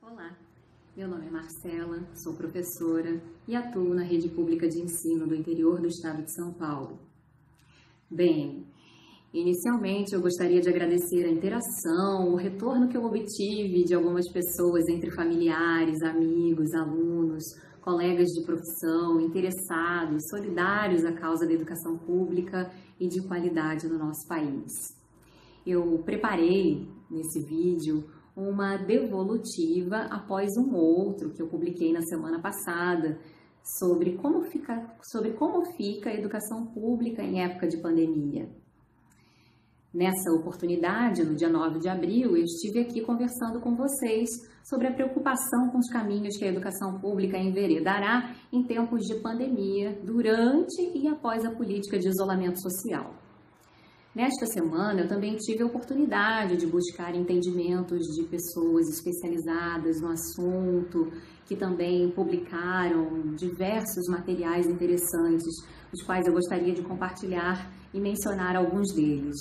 Olá, meu nome é Marcela, sou professora e atuo na rede pública de ensino do interior do estado de São Paulo. Bem, inicialmente eu gostaria de agradecer a interação, o retorno que eu obtive de algumas pessoas entre familiares, amigos, alunos, colegas de profissão, interessados, solidários à causa da educação pública e de qualidade no nosso país. Eu preparei nesse vídeo uma devolutiva após um outro que eu publiquei na semana passada sobre como fica a educação pública em época de pandemia. Nessa oportunidade, no dia 9 de abril, eu estive aqui conversando com vocês sobre a preocupação com os caminhos que a educação pública enveredará em tempos de pandemia, durante e após a política de isolamento social. Nesta semana, eu também tive a oportunidade de buscar entendimentos de pessoas especializadas no assunto, que também publicaram diversos materiais interessantes, os quais eu gostaria de compartilhar e mencionar alguns deles.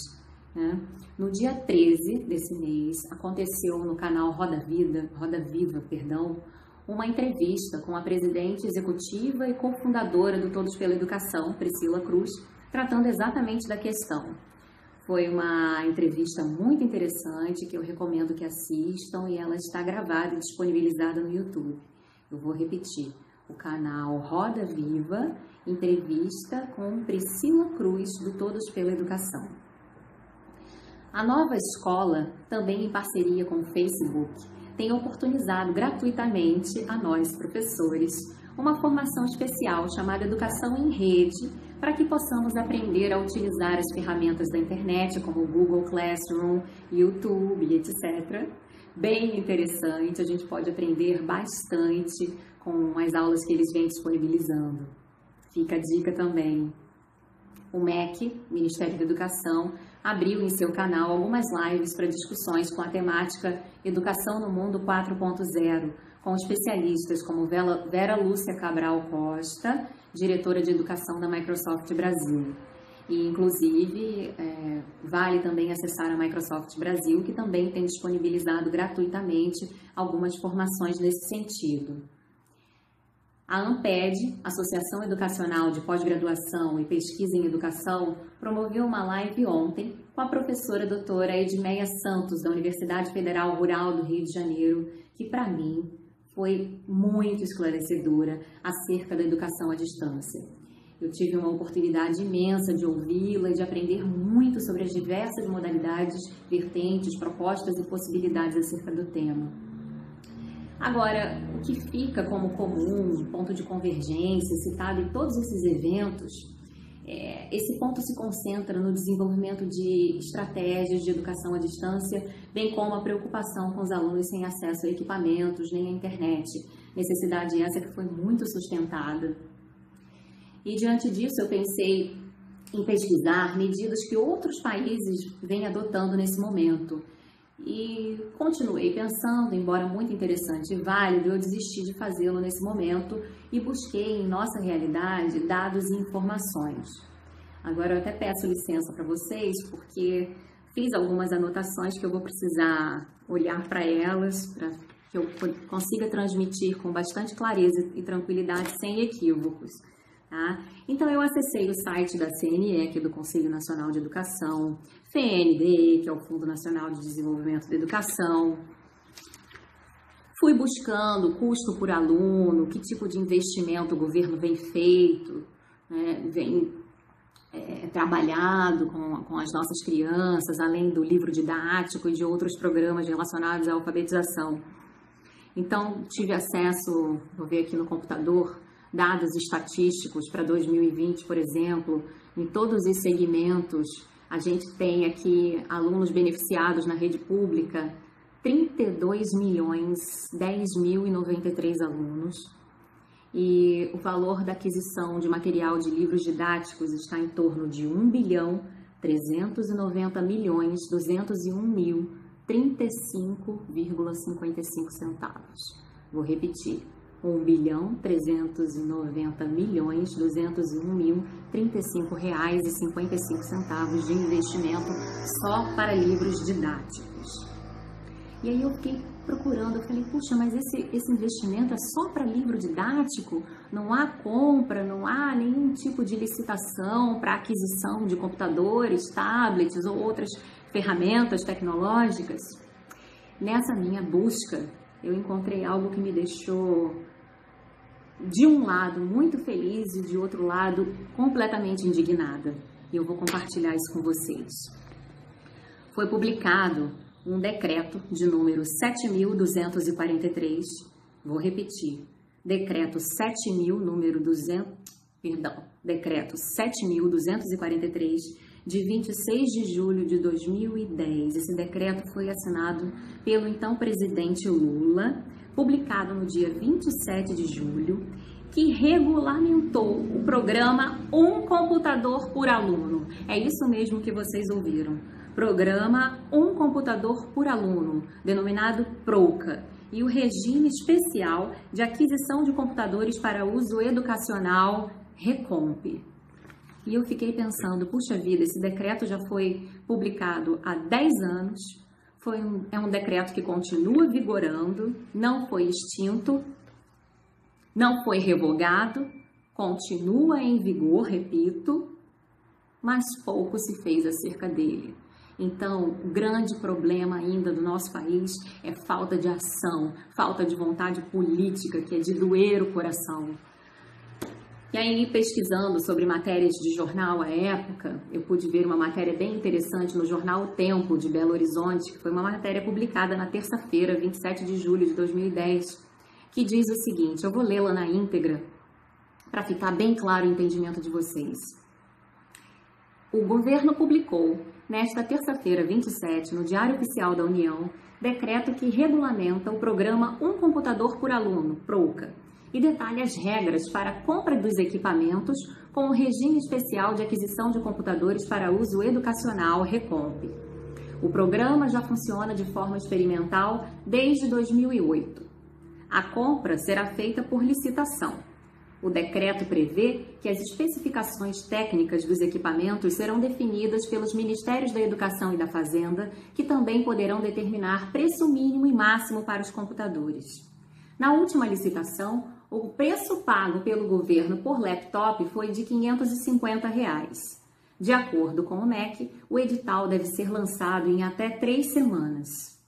No dia 13 desse mês, aconteceu no canal Roda Viva, uma entrevista com a presidente executiva e cofundadora do Todos pela Educação, Priscila Cruz, tratando exatamente da questão. Foi uma entrevista muito interessante que eu recomendo que assistam e ela está gravada e disponibilizada no YouTube. Eu vou repetir, o canal Roda Viva, entrevista com Priscila Cruz, do Todos pela Educação. A nova escola, também em parceria com o Facebook, tem oportunizado gratuitamente a nós, professores, uma formação especial chamada Educação em Rede, para que possamos aprender a utilizar as ferramentas da internet, como o Google Classroom, YouTube, etc. Bem interessante, a gente pode aprender bastante com as aulas que eles vêm disponibilizando. Fica a dica também. O MEC, Ministério da Educação, abriu em seu canal algumas lives para discussões com a temática Educação no Mundo 4.0, com especialistas como Vera Lúcia Cabral Costa, diretora de Educação da Microsoft Brasil. E, inclusive, vale também acessar a Microsoft Brasil, que também tem disponibilizado gratuitamente algumas formações nesse sentido. A ANPED, Associação Educacional de Pós-Graduação e Pesquisa em Educação, promoveu uma live ontem com a professora doutora Edmeia Santos, da Universidade Federal Rural do Rio de Janeiro, que, para mim, foi muito esclarecedora acerca da educação à distância. Eu tive uma oportunidade imensa de ouvi-la e de aprender muito sobre as diversas modalidades, vertentes, propostas e possibilidades acerca do tema. Agora, o que fica como comum, ponto de convergência, citado em todos esses eventos, esse ponto se concentra no desenvolvimento de estratégias de educação à distância, bem como a preocupação com os alunos sem acesso a equipamentos nem à internet, necessidade essa que foi muito sustentada. E diante disso eu pensei em pesquisar medidas que outros países vêm adotando nesse momento. E continuei pensando, embora muito interessante e válido, eu desisti de fazê-lo nesse momento e busquei em nossa realidade dados e informações. Agora eu até peço licença para vocês, porque fiz algumas anotações que eu vou precisar olhar para elas, para que eu consiga transmitir com bastante clareza e tranquilidade, sem equívocos. Tá? Então eu acessei o site da CNE, que é do Conselho Nacional de Educação, FNDE, que é o Fundo Nacional de Desenvolvimento da Educação. Fui buscando custo por aluno, que tipo de investimento o governo vem feito, vem trabalhado com as nossas crianças, além do livro didático e de outros programas relacionados à alfabetização. Então tive acesso, vou ver aqui no computador, dados estatísticos para 2020, por exemplo, em todos os segmentos. A gente tem aqui alunos beneficiados na rede pública, 32.010.093 alunos. E o valor da aquisição de material de livros didáticos está em torno de 1.390.201.035,55 centavos. Vou repetir. 1.390.201.035,55 de investimento só para livros didáticos. E aí eu fiquei procurando, eu falei, puxa, mas esse investimento é só para livro didático? Não há compra, não há nenhum tipo de licitação para aquisição de computadores, tablets ou outras ferramentas tecnológicas? Nessa minha busca, eu encontrei algo que me deixou, de um lado, muito feliz e de outro lado, completamente indignada. E eu vou compartilhar isso com vocês. Foi publicado um decreto de número 7.243, vou repetir, decreto 7.243, de 26 de julho de 2010. Esse decreto foi assinado pelo então presidente Lula, publicado no dia 27 de julho, que regulamentou o programa Um Computador por Aluno. É isso mesmo que vocês ouviram. Programa Um Computador por Aluno, denominado PROCA, e o regime especial de aquisição de computadores para uso educacional, RECOMP. E eu fiquei pensando, puxa vida, esse decreto já foi publicado há 10 anos, é um decreto que continua vigorando, não foi extinto, não foi revogado, continua em vigor, repito, mas pouco se fez acerca dele. Então, o grande problema ainda do nosso país é falta de ação, falta de vontade política, que é de doer o coração. E aí, pesquisando sobre matérias de jornal à época, eu pude ver uma matéria bem interessante no jornal O Tempo, de Belo Horizonte, que foi uma matéria publicada na terça-feira, 27 de julho de 2010, que diz o seguinte, eu vou lê-la na íntegra, para ficar bem claro o entendimento de vocês. O governo publicou, nesta terça-feira, 27, no Diário Oficial da União, decreto que regulamenta o programa Um Computador por Aluno, PROCA, e detalha as regras para a compra dos equipamentos com o regime especial de aquisição de computadores para uso educacional, RECOMP. O programa já funciona de forma experimental desde 2008. A compra será feita por licitação. O decreto prevê que as especificações técnicas dos equipamentos serão definidas pelos Ministérios da Educação e da Fazenda, que também poderão determinar preço mínimo e máximo para os computadores. Na última licitação, o preço pago pelo governo por laptop foi de R$ 550. De acordo com o MEC, o edital deve ser lançado em até 3 semanas.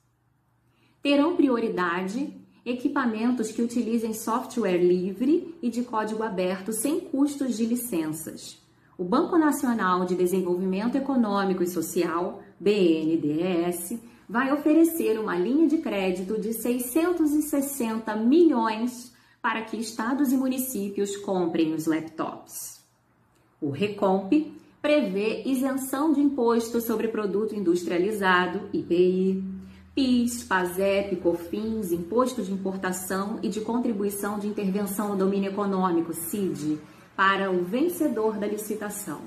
Terão prioridade equipamentos que utilizem software livre e de código aberto sem custos de licenças. O Banco Nacional de Desenvolvimento Econômico e Social, BNDES, vai oferecer uma linha de crédito de 660 milhões para que estados e municípios comprem os laptops. O RECOMP prevê isenção de imposto sobre produto industrializado, IPI, PIS, PASEP, COFINS, Imposto de Importação e de Contribuição de Intervenção ao Domínio Econômico, CID, para o vencedor da licitação.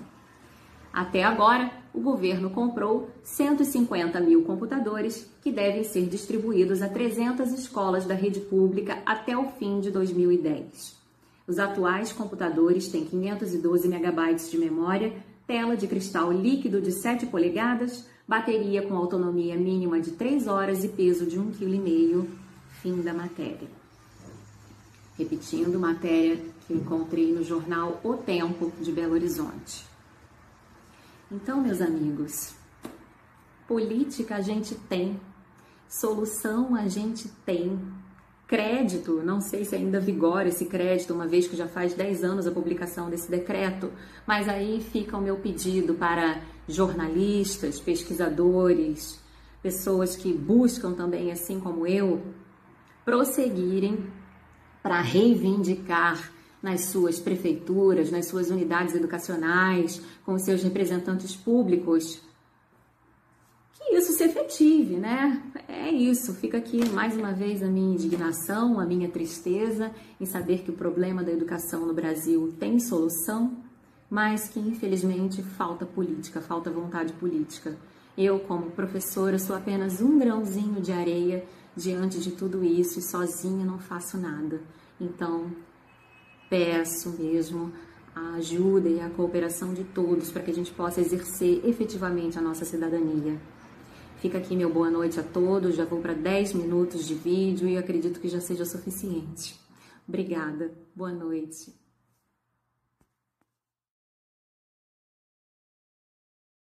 Até agora, o governo comprou 150 mil computadores que devem ser distribuídos a 300 escolas da rede pública até o fim de 2010. Os atuais computadores têm 512 MB de memória, tela de cristal líquido de 7 polegadas, bateria com autonomia mínima de 3 horas e peso de 1,5 kg. Fim da matéria. Repetindo, matéria que eu encontrei no jornal O Tempo, de Belo Horizonte. Então, meus amigos, política a gente tem, solução a gente tem, crédito, não sei se ainda vigora esse crédito, uma vez que já faz 10 anos a publicação desse decreto, mas aí fica o meu pedido para jornalistas, pesquisadores, pessoas que buscam também, assim como eu, prosseguirem para reivindicar nas suas prefeituras, nas suas unidades educacionais, com os seus representantes públicos, que isso se efetive, né? É isso, fica aqui mais uma vez a minha indignação, a minha tristeza em saber que o problema da educação no Brasil tem solução, mas que infelizmente falta política, falta vontade política. Eu, como professora, sou apenas um grãozinho de areia diante de tudo isso e sozinha não faço nada. Então, peço mesmo a ajuda e a cooperação de todos para que a gente possa exercer efetivamente a nossa cidadania. Fica aqui meu boa noite a todos, já vou para 10 minutos de vídeo e acredito que já seja suficiente. Obrigada, boa noite.